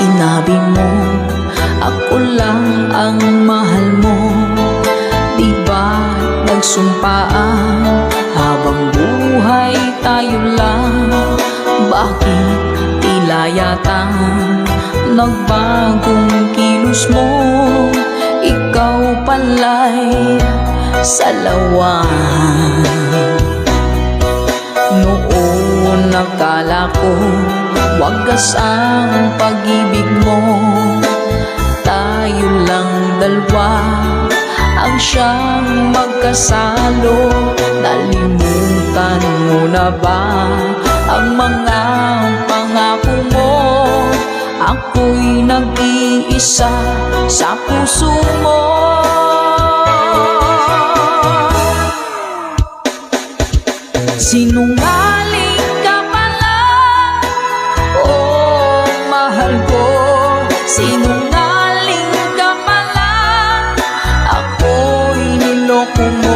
Sinabi mo, ako lang ang mahal mo. Di ba nagsumpaan, habang buhay tayo lang? Bakit tila yata nagbagong kilos mo? Ikaw pala'y salawan. Noon nakala ko wagas ang pag-ibig mo. Tayo lang dalawa ang siyang magkasalo. Nalimutan mo na ba ang mga pangako mo? Ako'y nag-iisa sa puso mo. Sinungaling ka pala, oh mahal ko. Sinungaling ka pala, ako'y niloko mo.